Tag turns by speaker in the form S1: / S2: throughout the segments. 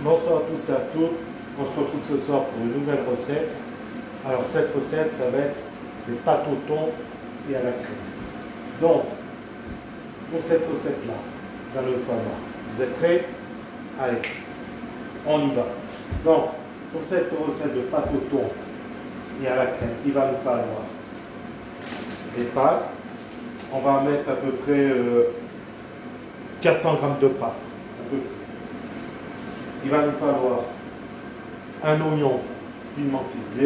S1: Bonsoir à tous et à toutes. On se retrouve ce soir pour une nouvelle recette. Alors cette recette, ça va être des pâtes au thon et à la crème. Donc, pour cette recette-là, dans le format, vous êtes prêts? Allez, on y va. Donc, pour cette recette de pâtes au thon et à la crème, il va nous falloir des pâtes. On va mettre à peu près 400 g de pâtes. À peu près. Il va nous falloir un oignon finement ciselé,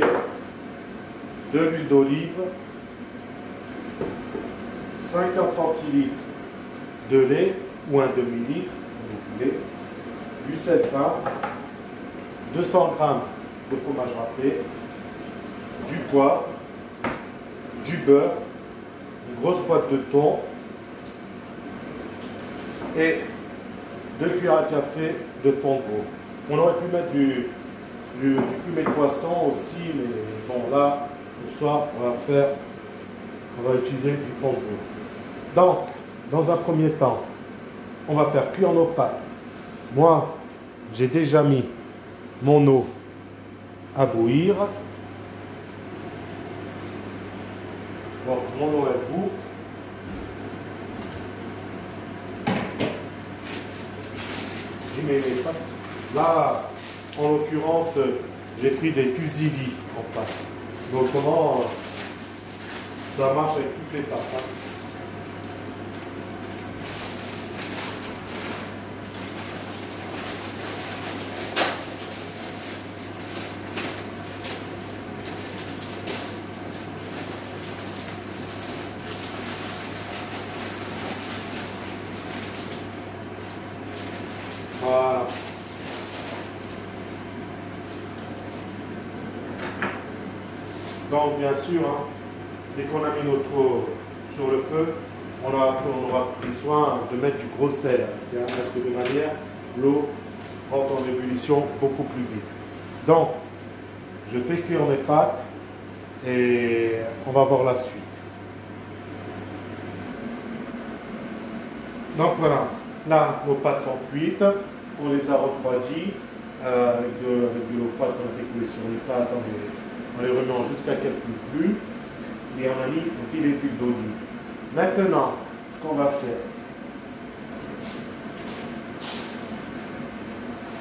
S1: de l'huile d'olive, 50 centilitres de lait ou un demi-litre, comme vous voulez, du sel fin, 200 g de fromage râpé, du poivre, du beurre, une grosse boîte de thon et 2 cuillères à café de fond de veau. On aurait pu mettre du fumet de poisson aussi, mais bon là, ce soir, on va utiliser du fond de veau. Donc, dans un premier temps, on va faire cuire nos pâtes. Moi, j'ai déjà mis mon eau à bouillir. Donc, mon eau est bout. J'y mets mes pâtes. Là, en l'occurrence, j'ai pris des fusilli en pâte. Donc, comment ça marche avec toutes les pâtes. Hein. Voilà. Donc bien sûr, hein, dès qu'on a mis notre eau sur le feu, on aura pris soin de mettre du gros sel, hein, parce que de manière, l'eau rentre en ébullition beaucoup plus vite. Donc, je fais cuire mes pâtes et on va voir la suite. Donc voilà, là nos pâtes sont cuites. On les a refroidies avec de l'eau froide qu'on a fait couler sur les pâtes. On les remet jusqu'à qu'elles ne plus. Et on a mis un filet d'huile d'olive. Maintenant, ce qu'on va faire,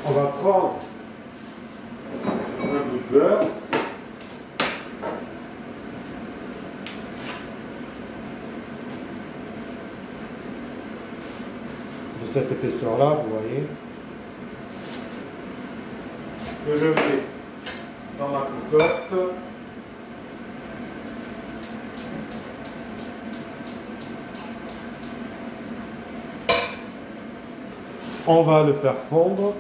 S1: on va prendre un peu de beurre. De cette épaisseur-là, vous voyez. Que je mets dans ma cocotte. On va le faire fondre.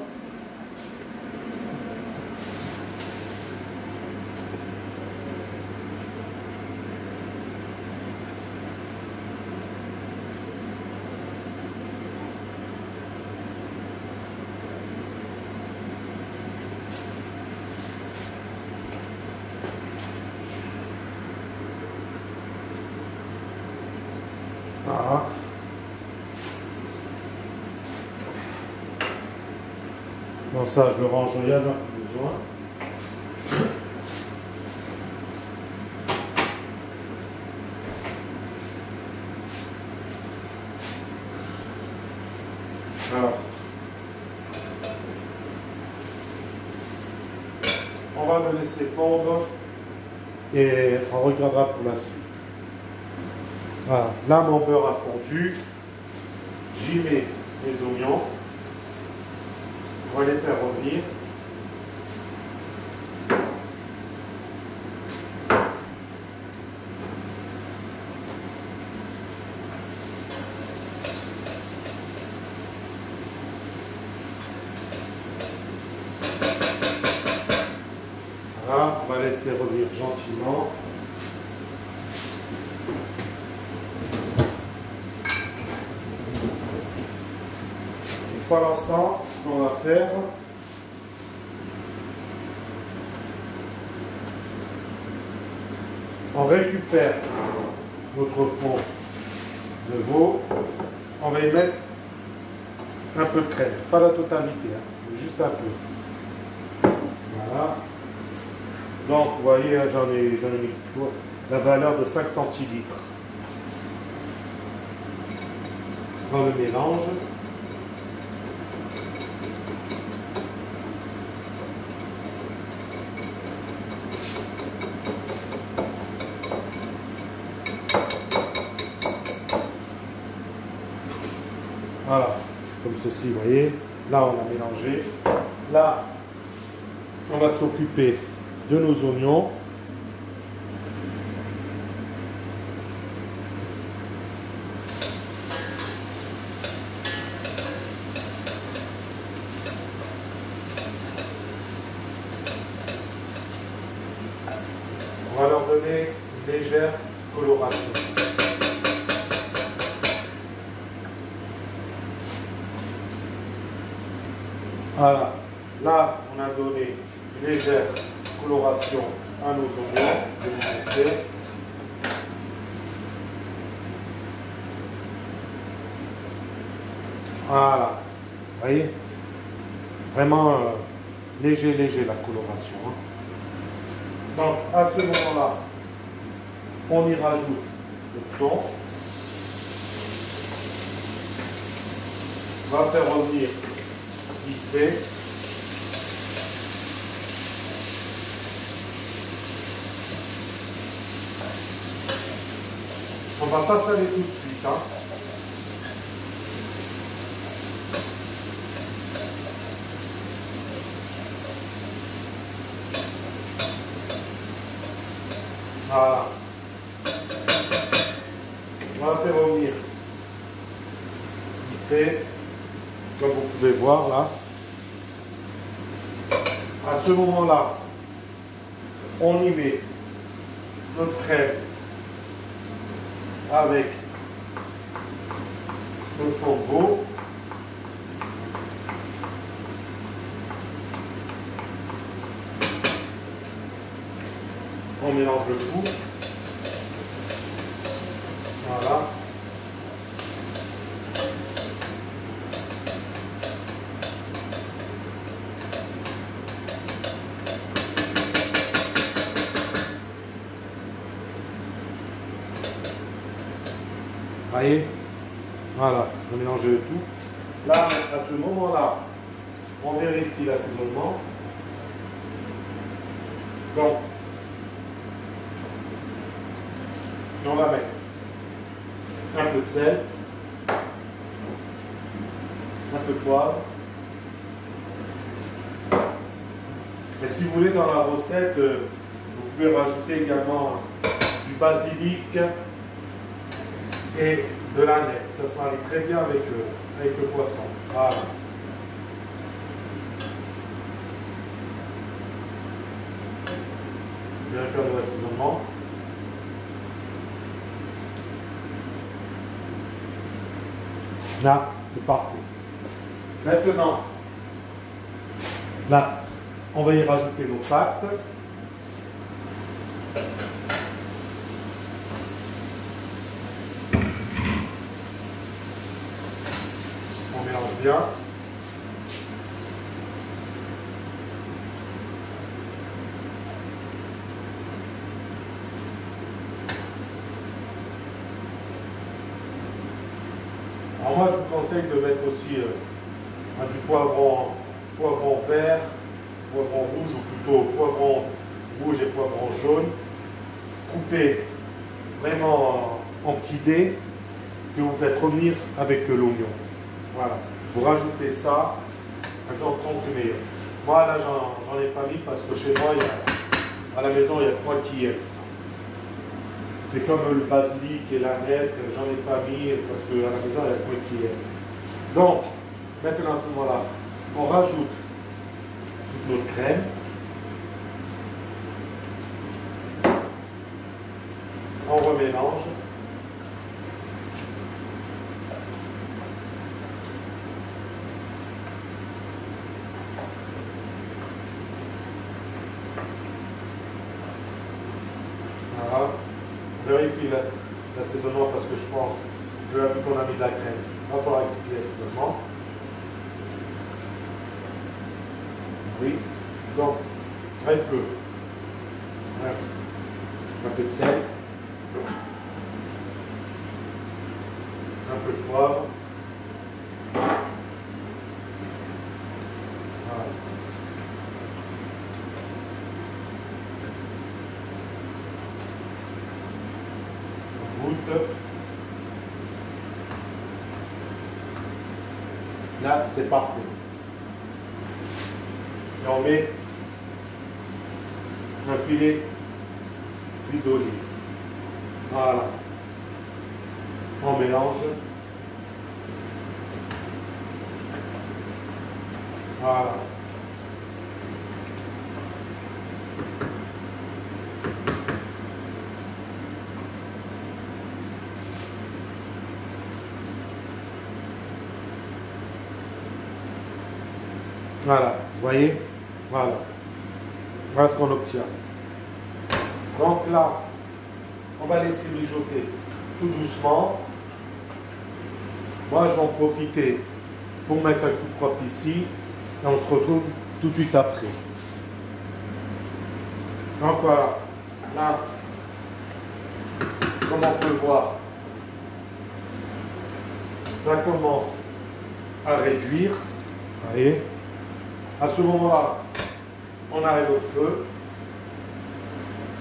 S1: Voilà. Bon, ça, je le range, il y en a besoin. Alors, on va le laisser fondre et on regardera pour la suite. Voilà, là mon beurre a fondu, j'y mets les oignons, on va les faire revenir. Voilà, on va laisser revenir gentiment. Pour l'instant, ce qu'on va faire, on récupère notre fond de veau, on va y mettre un peu de crème, pas la totalité, hein, juste juste un peu. Voilà. Donc, vous voyez, j'en ai mis la valeur de 5 centilitres dans le mélange. Voilà, comme ceci, vous voyez. Là, on a mélangé. Là, on va s'occuper de nos oignons. On va leur donner une légère coloration. Voilà, là on a donné une légère coloration à nos oignons. Je vais vous montrer. Voilà, vous voyez, vraiment léger la coloration. Hein. Donc à ce moment-là, on y rajoute le thon. On va faire revenir vite fait. On ne va pas saler tout de suite. Hein. Voilà. On va faire revenir vite fait. Comme vous pouvez voir là. À ce moment-là, on y met notre crème avec le flambeau. On mélange le tout. Voilà. Voyez, voilà, on mélange le tout. Là, à ce moment-là, on vérifie l'assaisonnement. Donc, on va mettre un peu de sel, un peu de poivre. Et si vous voulez, dans la recette, vous pouvez rajouter également du basilic et de l'aneth. Ça se marie très bien avec le poisson. Voilà. Je vais faire de l'assaisonnement. Là, c'est parfait. Maintenant, là, on va y rajouter nos pâtes. On mélange bien. Alors moi, je vous conseille de mettre aussi du poivron vert, poivron rouge, ou plutôt poivron rouge et poivron jaune, coupé vraiment en petits dés, que vous faites revenir avec l'oignon. Voilà, vous rajoutez ça, elles en seront plus meilleures. Moi là, j'en ai pas mis parce que chez moi, à la maison, il y a que moi qui aime ça. C'est comme le basilic et l'aneth, j'en ai pas mis parce qu'à la maison, il y a que moi qui aime. Donc, maintenant à ce moment-là, on rajoute toute notre crème. On remélange. Voilà. On vérifie l'assaisonnement parce que je pense que vu qu'on a mis de la crème, on va pouvoir rectifier l'assaisonnement. Oui. Donc, très peu. Un peu de sel. Un peu de poivre. Voilà. On goûte. Là, c'est parfait. Et on met un filet d'huile d'olive. Voilà. On mélange. Voilà. Voilà, vous voyez? Voilà. Voilà ce qu'on obtient. Donc là, on va laisser mijoter tout doucement. Moi, je vais en profiter pour mettre un coup propre ici. Et on se retrouve tout de suite après. Donc voilà. Là, comme on peut voir, ça commence à réduire. Vous voyez? À ce moment-là, on arrête notre feu.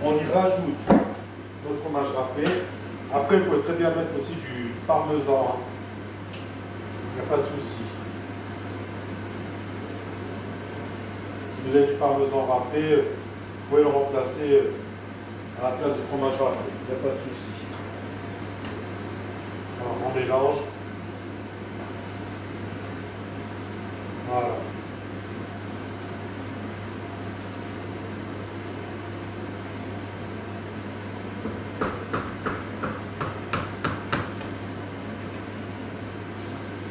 S1: On y rajoute notre fromage râpé. Après, vous pouvez très bien mettre aussi du parmesan. Il n'y a pas de souci. Si vous avez du parmesan râpé, vous pouvez le remplacer à la place du fromage râpé. Il n'y a pas de souci. Alors, on mélange. Voilà.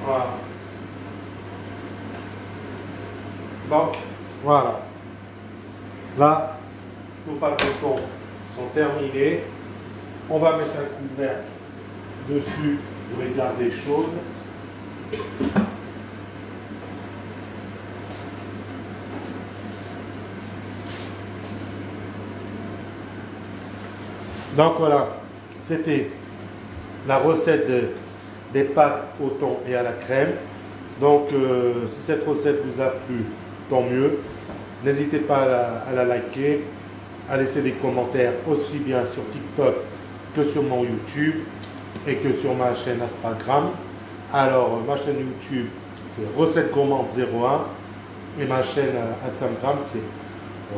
S1: Voilà. Donc, voilà. Là, nos pâtes de thon sont terminées. On va mettre un couvercle dessus pour les garder chaudes. Donc voilà, c'était la recette des pâtes au thon et à la crème. Donc si cette recette vous a plu, tant mieux. N'hésitez pas à la liker, à laisser des commentaires aussi bien sur TikTok que sur mon YouTube et que sur ma chaîne Instagram. Alors ma chaîne YouTube c'est Recette Gourmande 01 et ma chaîne Instagram c'est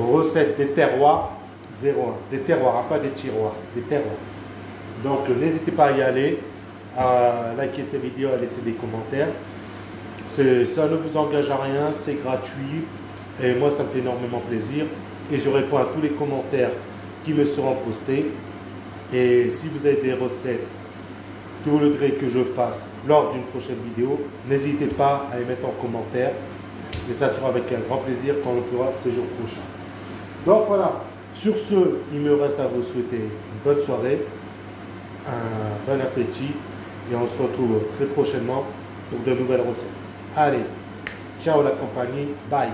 S1: Recette des terroirs 01. Des terroirs, pas des tiroirs, des terroirs. Donc n'hésitez pas à y aller, à liker ces vidéos, à laisser des commentaires. Ça ne vous engage à rien, c'est gratuit et moi ça me fait énormément plaisir et je réponds à tous les commentaires qui me seront postés. Et si vous avez des recettes que vous voudrez que je fasse lors d'une prochaine vidéo, n'hésitez pas à les mettre en commentaire et ça sera avec un grand plaisir qu'on le fera ces jours prochains. Donc voilà, sur ce, il me reste à vous souhaiter une bonne soirée, un bon appétit et on se retrouve très prochainement pour de nouvelles recettes. Allez, ciao la compagnie, bye.